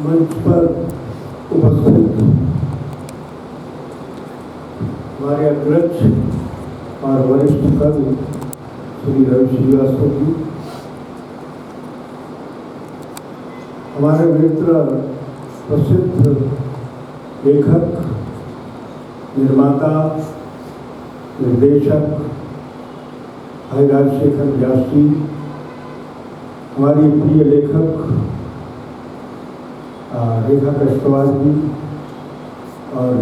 मंच पर उपस्थित हमारे अध्यक्ष और वरिष्ठ कवि श्री रवि श्रीवास्तव जी, हमारे मित्र प्रसिद्ध लेखक, निर्माता, निर्देशक भाई राजशेखर व्यास जी, हमारी प्रिय लेखक रेखा कष्टवाल जी, और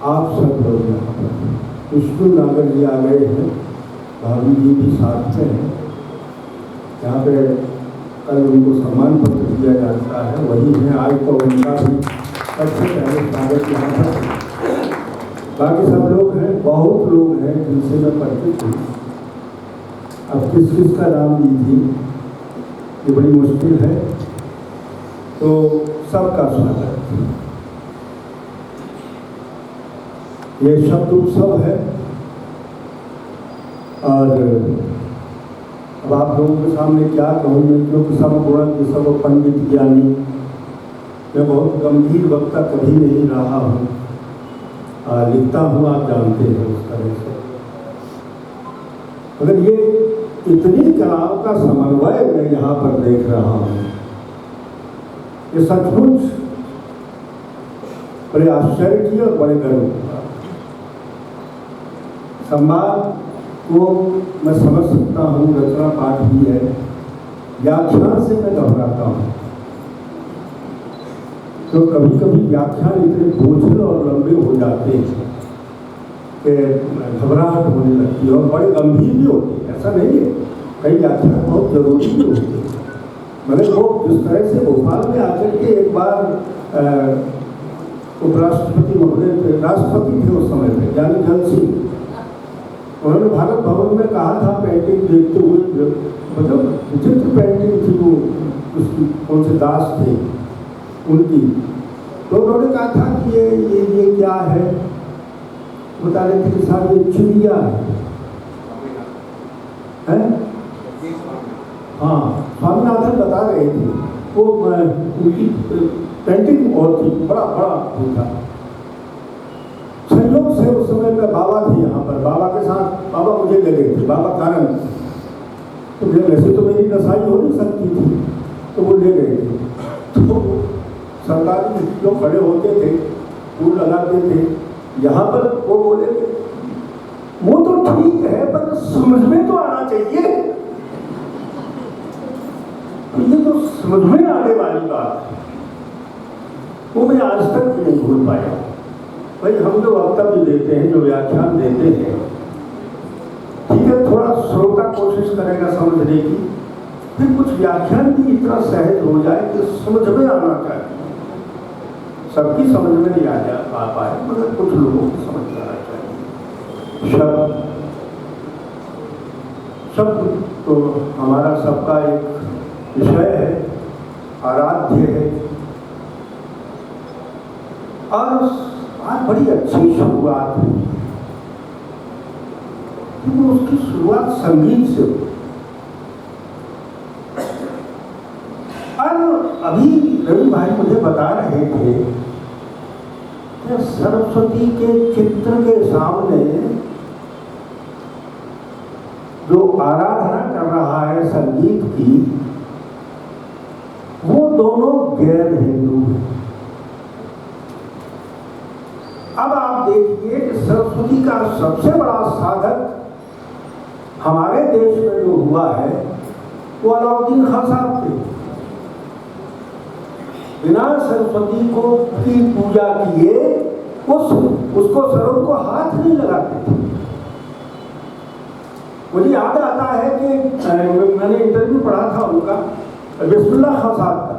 आप सब लोग यहाँ पर विष्णु नागर जी आ गए हैं, भाभी जी भी साथ में हैं। यहाँ पे कल उनको सम्मान पत्र दिया जाता है, वही है आज, तो उनका भी सबसे पहले स्वागत यहाँ पर। बाकी सब लोग हैं, बहुत लोग हैं जिनसे मैं परिचित हूँ। अब किस किस का नाम लीजिए, ये बड़ी मुश्किल है, तो सबका स्वागत। ये शब्द उत्सव है और अब आप लोगों के सामने क्या कहूँ मैं, क्योंकि सब गुण सब पंडित ज्ञानी, मैं बहुत गंभीर वक्ता कभी नहीं रहा हूँ। लिखता हूँ, आप जानते हैं उस तरह से, मगर ये इतनी कलाओं का समन्वय मैं यहाँ पर देख रहा हूँ, ये सचमुच बड़े आश्चर्य की और बड़े गर्व का संवाद को मैं समझ सकता हूँ। रचना पाठ भी है, व्याख्यान से मैं घबराता हूँ, तो कभी कभी व्याख्यान इतने बोझिल और लंबे हो जाते हैं कि घबराहट होने लगती है और बड़े गंभीर भी होते हैं। ऐसा नहीं है, कई व्याख्यान बहुत जरूरी भी होते हैं। मगर वो जिस तरह से भोपाल में आकर के एक बार उपराष्ट्रपति महोदय थे, राष्ट्रपति थे उस समय पे, यानी जल सिंह, उन्होंने भारत भवन में कहा था पेंटिंग देखते हुए, मतलब विचित्र पेंटिंग थी वो, उसकी कौन से दास थे उनकी, तो उन्होंने कहा था कि ये क्या है, बता रहे थे कि साहब ये चिड़िया है। हाँ, स्वामीनाथन बता रहे थे, वो उनकी पेंटिंग और थी, बड़ा बड़ा था। संयोग से उस समय में बाबा थे यहाँ पर, बाबा के साथ बाबा मुझे ले गए थे, बाबा कारण, तो वैसे तो मेरी नसाई हो नहीं सकती थी, तो वो ले गए थे। तो सरकारी जो खड़े होते थे, फूल लगाते थे, यहाँ पर वो बोले वो तो ठीक है पर समझ में तो आना चाहिए। ये तो समझ में आने वाली बात है, वो मैं आज तक भी नहीं भूल पाया। भाई हम जो वक्तव्य देते हैं, जो व्याख्यान देते हैं, ठीक है, थोड़ा श्रोता कोशिश करेगा समझने की, फिर कुछ व्याख्यान भी इतना सहज हो जाए कि समझ में आना चाहिए। सबकी समझ में नहीं आ पाए, मगर कुछ लोगों को समझ में आना चाहिए। शब्द तो हमारा सबका एक विषय है, आराध्य है, और आज बड़ी अच्छी शुरुआत हुई, क्योंकि उसकी शुरुआत संगीत से हुई। और अभी रवि भाई मुझे बता रहे थे कि सरस्वती के चित्र के सामने जो आराधना कर रहा है संगीत की, वो दोनों गैर हिंदू हैं। अब आप देखिए कि सरस्वती का सबसे बड़ा साधक हमारे देश में जो हुआ है, वो अलाउद्दीन खान साहब थे। बिना सरस्वती को की पूजा किए उसको सरों को हाथ नहीं लगाते थे। मुझे याद आता है कि मैंने इंटरव्यू पढ़ा था उनका, बिस्मिल्लाह खान साहब का,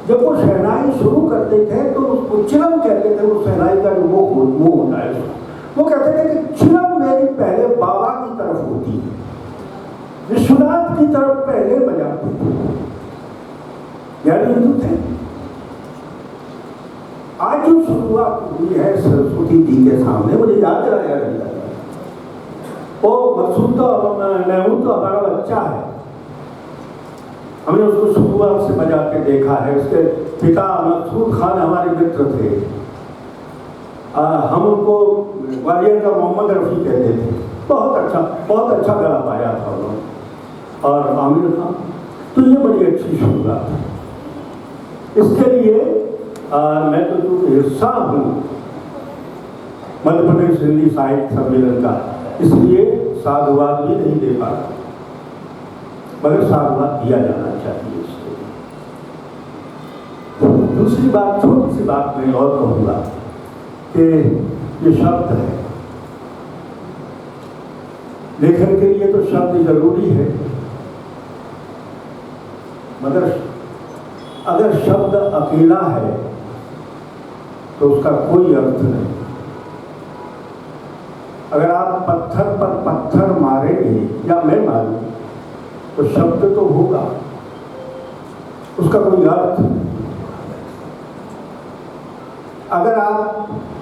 जब वो शहनाई शुरू करते थे तो उसको चिलम कहते थे। वो शहनाई का जो वो होता है, वो कहते थे कि चिलम मेरी पहले बाबा की तरफ होती है, विश्वनाथ की तरफ पहले बजाते थे, यानी हिंदू थे। आज जो शुरुआत हुई है सरस्वती जी के सामने, मुझे याद आया वो मकसूद तो महमूद तो हमारा बच्चा है, हमने उसको शुरुआत से बजाते देखा है। उसके पिता मकसूद खान हमारे मित्र थे। हम उनको ग्वालियर का मोहम्मद रफ़ी कहते थे। बहुत अच्छा गला पाया था उन्होंने। और आमिर खान, तो ये बड़ी अच्छी शुरुआत है। इसके लिए मैं तो जो हिस्सा हूँ मध्य प्रदेश हिंदी साहित्य सम्मेलन का, इसलिए साधुवाद भी नहीं दे पा रहा, मगर साधुवाद दिया जाना चाहिए इसके लिए। दूसरी बात, छोटी सी बात मैं और कहूँगा कि ये शब्द है, लेखन के लिए तो शब्द जरूरी है, मगर अगर शब्द अकेला है तो उसका कोई अर्थ नहीं। अगर आप पत्थर पर पत्थर मारेंगे या मैं मारूं तो शब्द तो होगा, उसका कोई अर्थ नहीं। अगर आप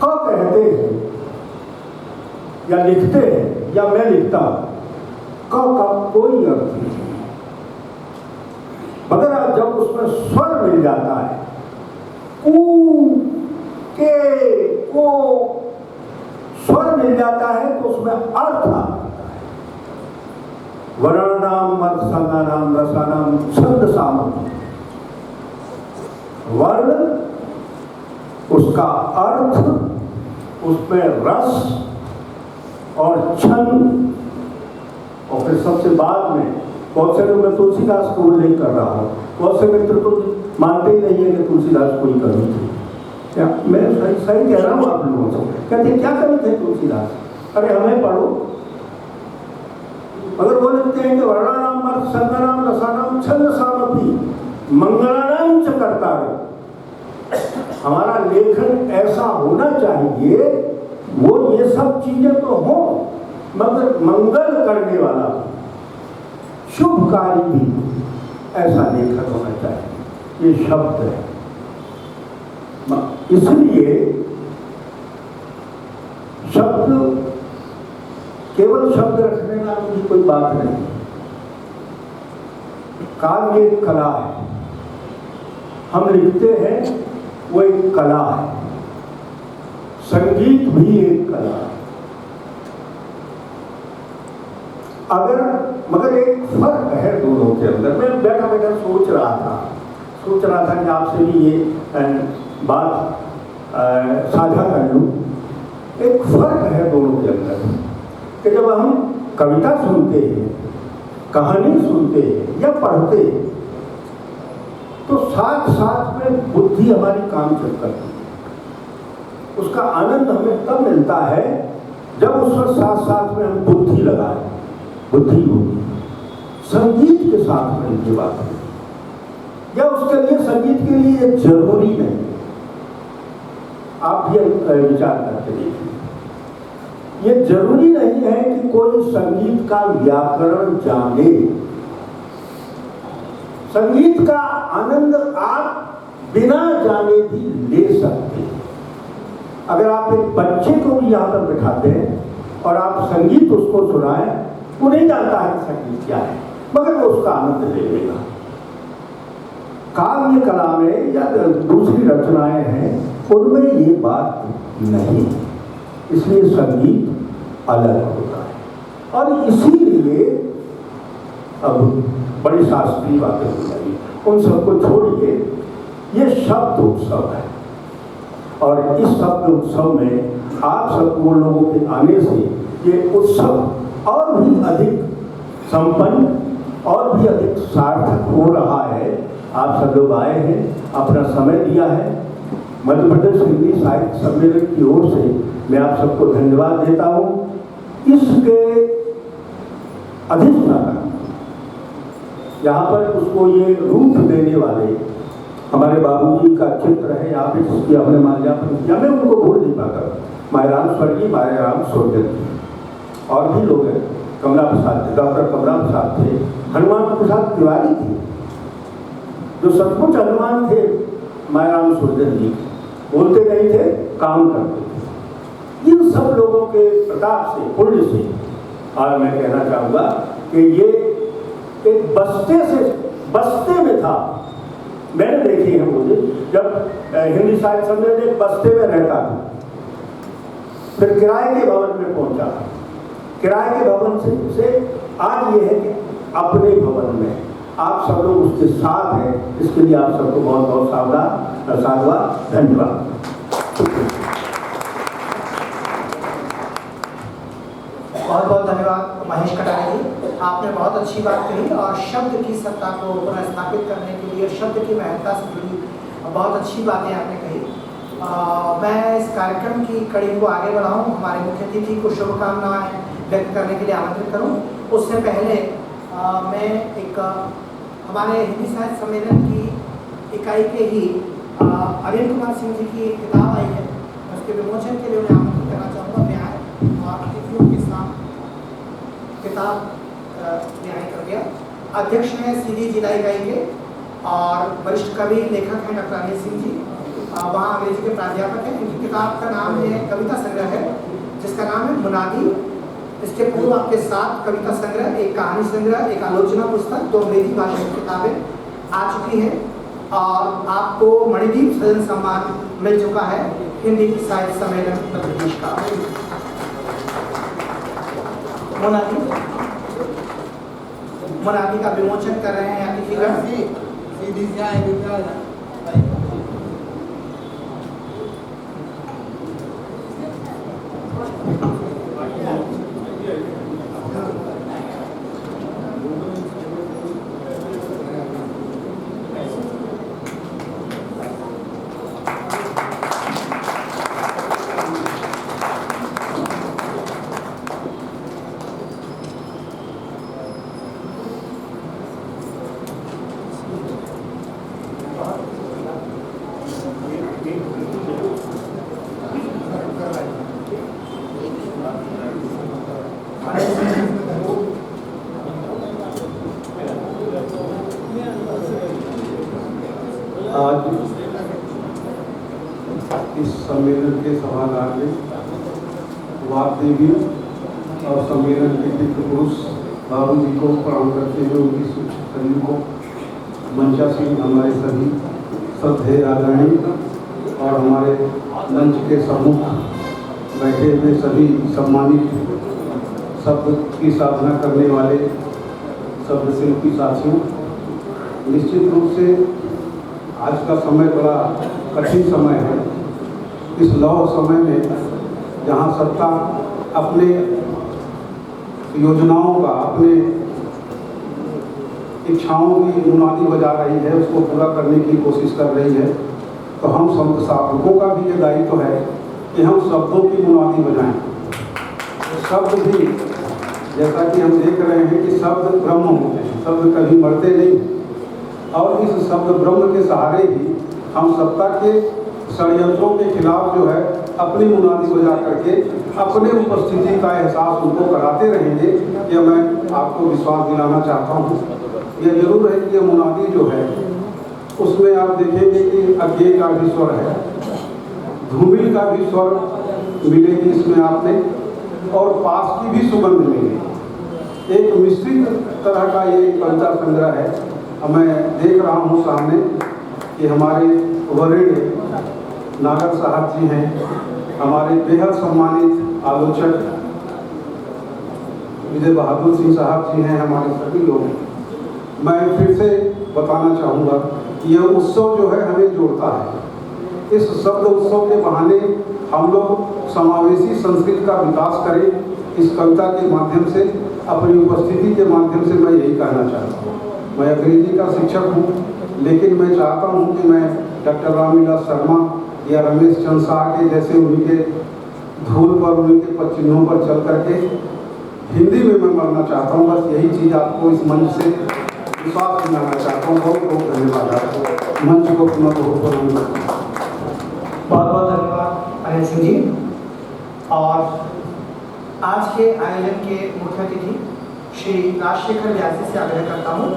क कहते हैं या लिखते हैं या मैं लिखता हूं, क का कोई अर्थ नहीं। मगर आप जब उसमें स्वर मिल जाता है, कू के को स्वर मिल जाता है तो उसमें अर्थ आता है। वर्णानाम अर्थानाम रसानाम छंद सामग्री, वर्ण उसका अर्थ, उसमें रस और छंद, और फिर सबसे बाद में बहुत से लोग, मैं तुलसीदास को उल्लेख कर रहा हूँ, बहुत से मित्र तो मानते ही नहीं है कि तुलसीदास कोई कवि थे। क्या मैं सही कह रहा हूँ आप लोगों से? कहते क्या कवि थे तुलसीदास? अरे हमें पढ़ो। मगर वो लिखते हैं कि वर्णानाम अर्थ संगनाम रसानाम छंद सामग्री मंगलानाम च करता है। हमारा लेखन ऐसा होना चाहिए, वो ये सब चीजें तो हो, मगर मंगल करने वाला, शुभकारी भी ऐसा लेखन होना चाहिए। ये शब्द है, इसलिए शब्द केवल शब्द रखने नाम की कोई बात नहीं। काव्य एक कला है, हम लिखते हैं वो एक कला है, संगीत भी एक कला है। मगर एक फर्क है दोनों के अंदर। मैं बैठा बैठा सोच रहा था कि आपसे भी ये बात साझा कर लूं। एक फर्क है दोनों के अंदर कि जब हम कविता सुनते हैं, कहानी सुनते हैं या पढ़ते हैं, तो साथ साथ में बुद्धि हमारी काम करती है। उसका आनंद हमें तब मिलता है जब उसमें साथ साथ में हम बुद्धि लगाएं, बुद्धि होगी। संगीत के साथ में ये बात है, या उसके लिए संगीत के लिए जरूरी नहीं। आप ये विचार करके देखिए, ये जरूरी नहीं है कि कोई संगीत का व्याकरण जाने। संगीत का आनंद आप बिना जाने भी ले सकते हैं। अगर आप एक बच्चे को भी यहाँ पर बिठाते हैं और आप संगीत उसको सुनाएं, वो नहीं जानता है कि संगीत क्या है, मगर वो उसका आनंद ले लेगा। काव्य कला में या दूसरी रचनाएं हैं, उनमें ये बात नहीं, इसलिए संगीत अलग होता है। और इसीलिए अब बड़ी शास्त्रीय बातें हो जाएगी, उन सबको छोड़िए। ये शब्द उत्सव है, और इस शब्द उत्सव में आप सबको लोगों के आने से ये उत्सव और भी अधिक संपन्न और भी अधिक सार्थक हो रहा है। आप सब लोग आए हैं, अपना समय दिया है। मध्य प्रदेश हिंदी साहित्य सम्मेलन की ओर से मैं आप सबको धन्यवाद देता हूँ। इसके अधिष्ठाता, यहाँ पर उसको ये रूप देने वाले हमारे बाबूजी का चित्र है यहाँ पे, जिसकी हमने माल्यार्पण किया। मैं उनको भूल नहीं पाता। मायराम स्वर्गीय मायराम सोजन और भी लोग हैं, कमला प्रसाद थे, डॉक्टर कमला प्रसाद थे, हनुमान प्रसाद तिवारी थे, जो सचमुच हनुमान थे। मायराम सोजन जी बोलते नहीं थे, काम करते थे। इन सब लोगों के प्रताप से, पुण्य से आज मैं कहना चाहूँगा कि ये एक बस्ते से बस्ते में था, मैंने देखी है। मुझे जब हिंदी साहित्य सम्मेलन एक बस्ते में रहता था, फिर किराए के भवन में पहुंचा, किराए के भवन से आज ये है कि अपने भवन में आप सब लोग उसके साथ हैं। इसके लिए आप सबको बहुत बहुत साधुवाद, धन्यवाद। बहुत बहुत धन्यवाद महेश कटारे जी, आपने बहुत अच्छी बात कही और शब्द की सत्ता को पुनर्स्थापित करने के लिए शब्द की महत्ता से जुड़ी बहुत अच्छी बातें आपने कही। मैं इस कार्यक्रम की कड़ी को आगे बढ़ाऊं, हमारे मुख्य अतिथि को शुभकामनाएं व्यक्त करने के लिए आमंत्रित करूं। उससे पहले मैं एक हमारे हिंदी साहित्य सम्मेलन की इकाई के ही अनिल कुमार सिंह जी की एक किताब आई है, उसके विमोचन के लिए उन्हें आमंत्रित करना चाहूँगा। न्याय और अतिथियों के साथ किताब न्याय कर गया। अध्यक्ष हैं सीधी जिला इकाई के और वरिष्ठ कवि लेखक हैं डॉक्टर अनिल सिंह जी, वहाँ अंग्रेजी के प्राध्यापक हैं। इनकी किताब का नाम है कविता संग्रह है, जिसका नाम है मुनादी। इसके पूर्व आपके साथ कविता संग्रह, एक कहानी संग्रह, एक आलोचना पुस्तक, 2 अंग्रेजी भाषा की किताबें आ चुकी हैं और आपको मणिदीप सृजन सम्मान मिल चुका है हिंदी साहित्य सम्मेलन उत्तर प्रदेश का। मुनादी का विमोचन कर रहे हैं अतिथिगण। आज इस सम्मेलन के सभागार में वाद देवी और सम्मेलन के दिव्य पुरुष बाबू जी को प्रणाम करते हुए उनकी शरीर को मंचासीन हमारे सभी श्रद्धेय आदरणीय और हमारे मंच के सम्मुख बैठे हुए सभी सम्मानित शब्द की साधना करने वाले शब्द शिल्पी साथियों, निश्चित रूप से आज का समय बड़ा कठिन समय है। इस लौह समय में जहाँ सत्ता अपने योजनाओं का, अपने इच्छाओं की मुनादी बजा रही है, उसको पूरा करने की कोशिश कर रही है, तो हम संत साधकों का भी ये दायित्व है कि हम शब्दों की मुनादी बजाएं। शब्द भी, जैसा कि हम देख रहे हैं कि शब्द ब्रह्म होते हैं, शब्द कभी मरते नहीं, और इस शब्द ब्रह्म के सहारे ही हम सत्ता के षड्यंत्रों के खिलाफ जो है अपनी मुनादी बजा करके अपने उपस्थिति का एहसास उनको कराते रहेंगे। ये मैं आपको विश्वास दिलाना चाहता हूँ। यह जरूर है कि यह मुनादी जो है उसमें आप देखेंगे कि अज्ञे का भी स्वर है, धूमिल का भी स्वर मिलेगी इसमें आपने, और पास की भी सुगंध मिलेगी। एक मिश्रित तरह का ये कविता संग्रह है। मैं देख रहा हूँ सामने कि हमारे वरीय नागर साहब जी हैं, हमारे बेहद सम्मानित आलोचक विजय बहादुर सिंह साहब जी हैं, हमारे सभी लोग। मैं फिर से बताना चाहूँगा कि यह उत्सव जो है हमें जोड़ता है। इस शब्द उत्सव के बहाने हम लोग समावेशी संस्कृति का विकास करें। इस कविता के माध्यम से, अपनी उपस्थिति के माध्यम से मैं यही कहना चाहता हूँ। मैं अंग्रेजी का शिक्षक हूँ, लेकिन मैं चाहता हूँ कि मैं डॉक्टर रामविलास शर्मा या रमेश चंद्र शाह के जैसे उनके धूल पर, उनके पचिन्हों पर चल करके हिंदी में मैं मरना चाहता हूँ। बस यही चीज़ आपको इस मंच से विश्वास दिलाना चाहता हूँ। बहुत बहुत धन्यवाद आपको, मंच को पुनः बहुत बहुत धन्यवाद अनिल सिंह जी। और आज के आयोजन के मुख्य अतिथि श्री राजशेखर व्यासी से आग्रह करता हूँ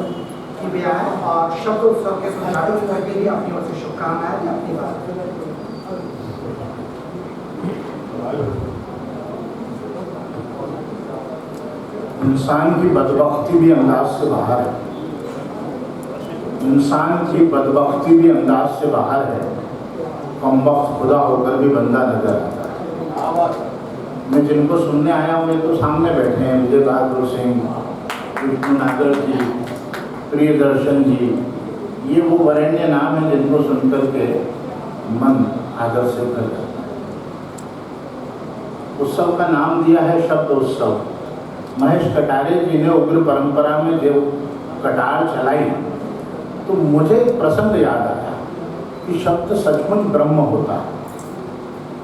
कि वे आए और शब्द उत्सव के संचालन के लिए अपनी ओर से शुभकामनाएं अपनी बात। इंसान की बदबख्ती भी अंदाज से बाहर है। इंसान की बदबख्ती भी अंदाज से बाहर है, कमबख्त खुदा होकर भी बंदा नजर आता है। मैं जिनको सुनने आया हूँ, तो सामने बैठे हैं विजय बहादुर सिंह, विष्णु नागर जी, प्रियदर्शन जी, ये वो वरेण्य नाम है जिनको सुनकर के मन आदर से भर जाता है। उत्सव का नाम दिया है शब्द उत्सव। महेश कटारे जी ने उग्र परंपरा में जब कटार चलाई तो मुझे एक प्रसंग याद आया कि शब्द सचमुच ब्रह्म होता है,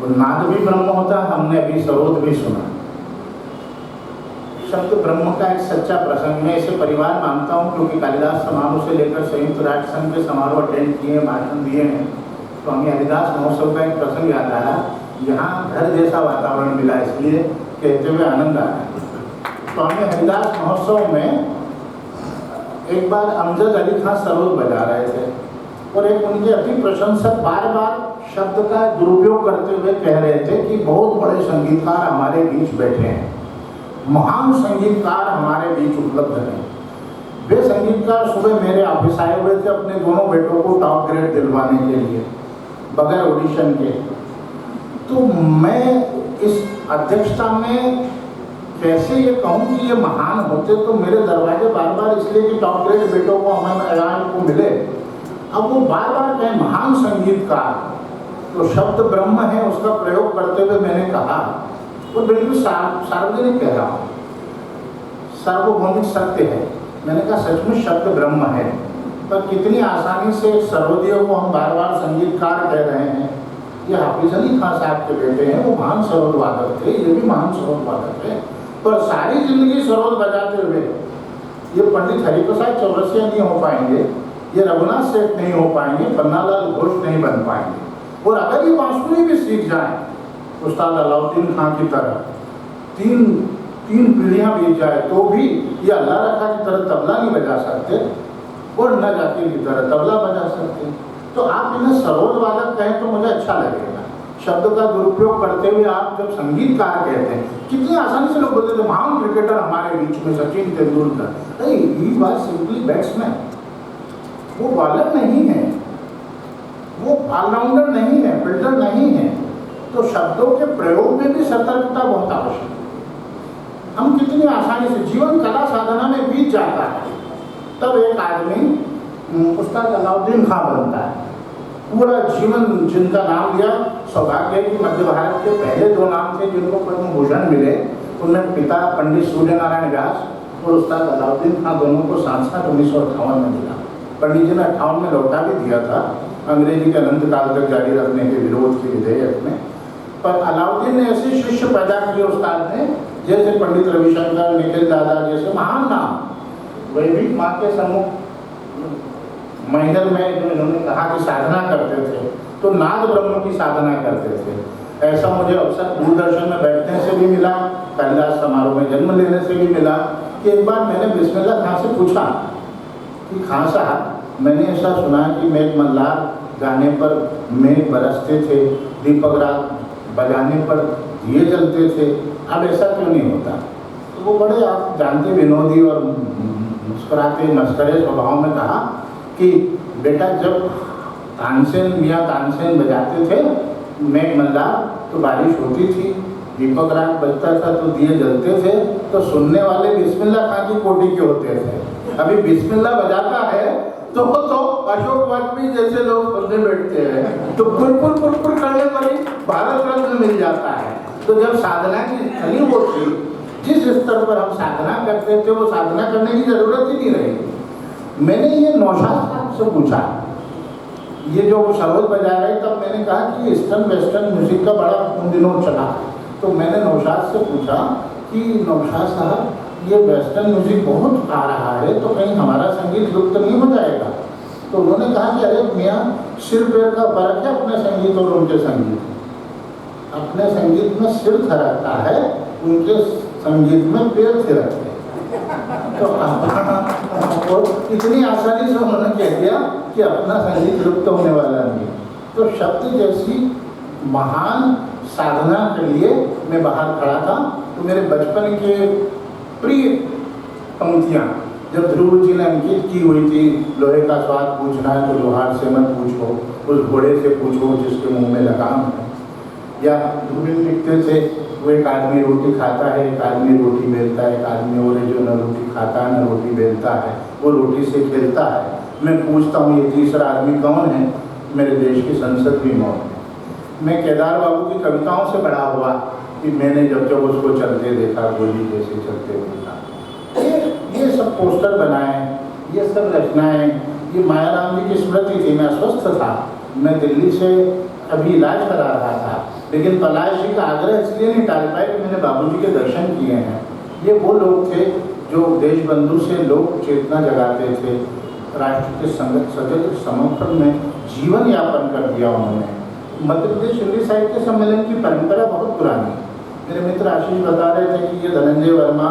वो नाद भी ब्रह्म होता है। हमने अभी सरोद भी सुना। शब्द ब्रह्म का एक सच्चा प्रसंग, मैं इसे परिवार मानता हूँ क्योंकि कालिदास समारोह से लेकर संयुक्त राष्ट्र संघ के समारोह अटेंड किए, भाषण दिए हैं। स्वामी हरिदास महोत्सव का एक प्रसंग याद आया। यहाँ घर जैसा वातावरण मिला, इसलिए कहते हुए आनंद आया। स्वामी हरिदास महोत्सव में एक बार अमजद अली खां सरोद बजा रहे थे और एक उनके अति प्रशंसक बार बार शब्द का दुरुपयोग करते हुए कह रहे थे कि बहुत बड़े संगीतकार हमारे बीच बैठे हैं, महान संगीतकार हमारे बीच उपलब्ध हैं। वे संगीतकार सुबह मेरे ऑफिस आए हुए थे अपने दोनों बेटों को टॉप ग्रेड दिलवाने के लिए बगैर ऑडिशन के। तो मैं इस अध्यक्षता में कैसे ये कहूँ कि ये महान होते, तो मेरे दरवाजे बार बार इसलिए कि टॉप ग्रेड बेटों को हमें ऐलान को मिले। अब वो बार बार कहें महान संगीतकार, तो शब्द ब्रह्म है उसका प्रयोग करते हुए मैंने कहा, वो बिल्कुल सार्वजनिक कह रहा हूँ, सार्वभौमिक सत्य है। मैंने कहा सचमुच शब्द ब्रह्म है, पर कितनी आसानी से सर्वोदय को हम बार बार संगीतकार कह रहे हैं। ये हाफिज अली खां साहब के बेटे हैं, वो महान सरोद वादक थे, ये भी महान सरोद वादक है, पर सारी जिंदगी सरोद बजाते हुए ये पंडित हरिप्रसाद चौरसिया नहीं हो पाएंगे, ये रघुनाथ सेठ नहीं हो पाएंगे, पन्नालाल घोष नहीं बन पाएंगे। और अगर ये बांसुरी भी सीख जाए उस्ताद अलाउद्दीन खां की तरह, तीन पीढ़ियां बीत जाए तो भी ये अल्लाह रखा की तरह तबला नहीं बजा सकते और न जाकिर की तरह तबला बजा सकते। तो आप इन्हें सरोद वादक कहें तो मुझे अच्छा लगेगा। शब्द का दुरुपयोग करते हुए आप जब संगीतकार कहते हैं, कितनी आसानी से लोग बोलते थे महान क्रिकेटर हमारे बीच में सचिन तेंदुलकर, नहीं, ही वाज सिंपली बैट्समैन, वो बॉलर नहीं है, वो ऑलराउंडर नहीं है, फील्डर नहीं है। तो शब्दों के प्रयोग में भी सतर्कता बहुत आवश्यक है। हम कितनी आसानी से जीवन कला साधना में बीत जाता है, तब एक आदमी उस्ताद अलाउद्दीन खां बनता है। पूरा जीवन जिनका नाम लिया, सौभाग्य की मध्य भारत के पहले 2 नाम थे जिनको पद्म भूषण मिले, उनमें पिता पंडित सूर्य नारायण व्यास और उस्ताद अलाउद्दीन खां दोनों को साथ 1958 में मिला। पंडित जी ने 58 में लौटा भी दिया था अंग्रेजी के अनंत काल तक जारी रखने के विरोध के विधेयक में। पर अलाउद्दीन ने ऐसे शिष्य पैदा किए उस्ताद ने, जैसे पंडित रविशंकर, निखिल दादा जैसे महान नाम। वही भी माँ के सम्मुख महिंदल में जो इन्होंने कहा कि साधना करते थे, तो नाद ब्रह्म की साधना करते थे। ऐसा मुझे अवसर दूरदर्शन में बैठने से भी मिला, कालिदास समारोह में जन्म लेने से भी मिला कि एक बार मैंने बिस्मिल्लाह खां से पूछा कि खां साहब, मैंने ऐसा सुना कि मेघ मल्हार गाने पर मेघ बरसते थे, दीपक रात बजाने पर दिए जलते थे, अब ऐसा क्यों नहीं होता? तो वो बड़े आप जानते विनोदी और मुस्कुराते मस्करे स्वभाव में कहा कि बेटा जब तानसेन मियाँ तानसेन बजाते थे मेघ मल्हार तो बारिश होती थी, दीपक रात बजता था तो दिए जलते थे, तो सुनने वाले बिस्मिल्लाह खां की कोटि के होते थे। अभी बिस्मिल्लाह बजाता है तो अशोक वाजपेयी जैसे लोग सुनने बैठते हैं, तो पुरपुर करने पर ही भारत रत्न मिल जाता है। तो जब साधना की थली वो थी, जिस स्तर पर हम साधना करते थे वो साधना करने की जरूरत ही नहीं रही। मैंने ये नौशाद साहब से पूछा, ये जो सरोद बजा रहे तब मैंने कहा कि ईस्टर्न वेस्टर्न म्यूजिक का बड़ा उन दिनों चला, तो मैंने नौशाद से पूछा कि नौशाद साहब ये वेस्टर्न म्यूजिक बहुत आ रहा है, तो कहीं हमारा संगीत लुप्त नहीं हो जाएगा? तो उन्होंने कहा कि अरे मियाँ, सिर पैर का फर्क है अपने संगीत और उनके संगीत। अपने संगीत में सिर थिरकता है, उनके संगीत में पैर थिरकते हैं। तो इतनी आसानी से उन्होंने कह दिया कि अपना संगीत लुप्त होने वाला नहीं। तो शब्द जैसी महान साधना के लिए मैं बाहर खड़ा था, तो मेरे बचपन के प्रिय पंक्तियाँ जब ध्रुव जी ने अंकित की हुई थी लोहे का स्वाद पूछना है तो लोहार से मत पूछो, उस घोड़े से पूछो जिसके मुंह में लगाम है। या ध्रुव लिखते थे वो एक आदमी रोटी खाता है, एक आदमी रोटी बेलता है, एक आदमी और है जो न रोटी खाता है न रोटी बेलता है, वो रोटी से खेलता है। मैं पूछता हूँ ये तीसरा आदमी कौन है? मेरे देश की संसद भी मौत है। मैं केदार बाबू की कविताओं से बड़ा हुआ कि मैंने जब जब उसको चलते देखा, गोली जैसे चलते देखा। ये सब पोस्टर बनाए, ये सब रचनाएं, ये मायाराम जी की स्मृति थी। मैं अस्वस्थ था, मैं दिल्ली से अभी इलाज करा रहा था, लेकिन पलाश जी का आग्रह इसलिए नहीं टाल पाए कि मैंने बाबूजी के दर्शन किए हैं। ये वो लोग थे जो देश बंधु से लोक चेतना जगाते थे, राष्ट्र के सजग समर्पण में जीवन यापन कर दिया उन्होंने। मध्य प्रदेश हिंदी साहित्य सम्मेलन की परंपरा बहुत पुरानी। मेरे मित्र आशीष बता रहे थे कि ये धनंजय वर्मा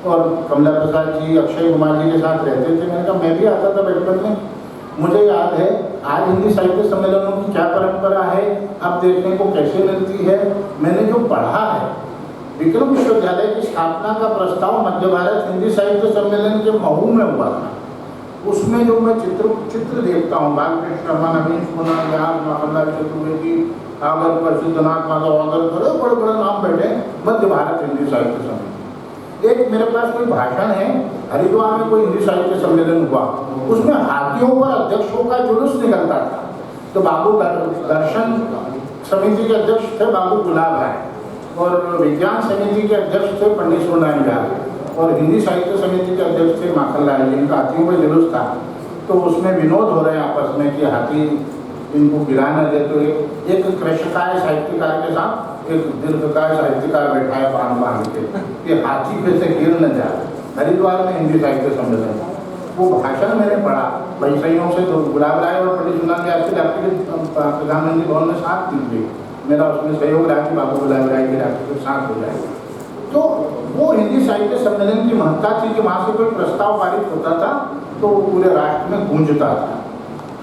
और कमला प्रसाद जी, अक्षय कुमार जी के साथ रहते थे। मैंने कहा मैं भी आता था बचपन में। मुझे याद है आज हिंदी साहित्य सम्मेलनों की क्या परंपरा है, अब देखने को कैसे मिलती है। मैंने जो पढ़ा है, विक्रम विश्वविद्यालय की स्थापना का प्रस्ताव मध्य भारत हिंदी साहित्य सम्मेलन के महू में हुआ था। उसमें जो मैं चित्र देखता हूँ, बालकृष्ण शर्मा, नवीन सोना, माखनलाल चतुर्वेदी, आगर प्रसिद्धनाथ माधव आगर, बड़े बड़े नाम बैठे मध्य भारत हिंदी साहित्य सम्मेलन। एक मेरे पास कोई भाषण है, हरिद्वार में कोई हिंदी साहित्य सम्मेलन हुआ, उसमें हाथियों पर अध्यक्षों का जुलूस निकलता था। तो बाबू दर्शन समिति के अध्यक्ष थे बाबू गुलाब राय, और विज्ञान समिति के अध्यक्ष थे पंडित सोनारायण, और हिंदी साहित्य समिति के अध्यक्ष थे माखनलाल जी। इनका हाथियों पर जुलूस था, तो उसमें विनोद हो रहे हैं आपस में कि हाथी इनको गिरा न दे। तो एक कृष्णकाय साहित्यकार के साथ एक दीर्घकाय साहित्यकार बैठा है पान बांध के कि हाथी पे से गिर न जाए। हरिद्वार में हिंदी साहित्य सम्मेलन, वो भाषण मैंने पढ़ा वैषयों से। तो गुलाब राय और पंडित सोनारायण प्रधानमंत्री भवन में साथ दीजिए, मेरा उसमें सहयोग रहा कि बाबू गुलाब राय के डॉक्टर के साथ हो जाए। तो वो हिंदी साहित्य सम्मेलन की महत्ता थी कि वहाँ से कोई प्रस्ताव पारित होता था तो पूरे राष्ट्र में गूंजता था।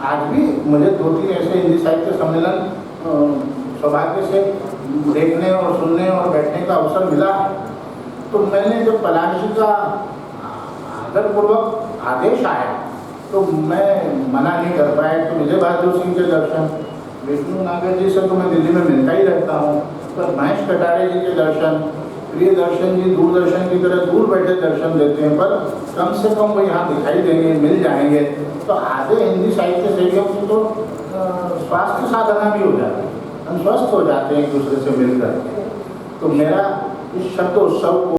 आज भी मुझे 2-3 ऐसे हिंदी साहित्य सम्मेलन सौभाग्य से देखने और सुनने और बैठने का अवसर मिला है। तो मैंने जब पलाश जी का आदरपूर्वक आदेश आया तो मैं मना नहीं कर पाया। तो विजय बहादुर सिंह के दर्शन, विष्णु नागर जी से तो मैं दिल्ली में मिलता ही रहता हूँ, पर महेश कटारे जी के दर्शन, प्रियदर्शन जी दूरदर्शन की तरह दूर बैठे दर्शन देते हैं, पर कम से कम वो यहाँ दिखाई देंगे, मिल जाएंगे। तो आधे हिंदी साहित्य सेवियों की तो स्वास्थ्य साधना भी हो जाती है, हम स्वस्थ हो जाते हैं एक दूसरे से मिलकर। तो मेरा इस शब्द उत्सव को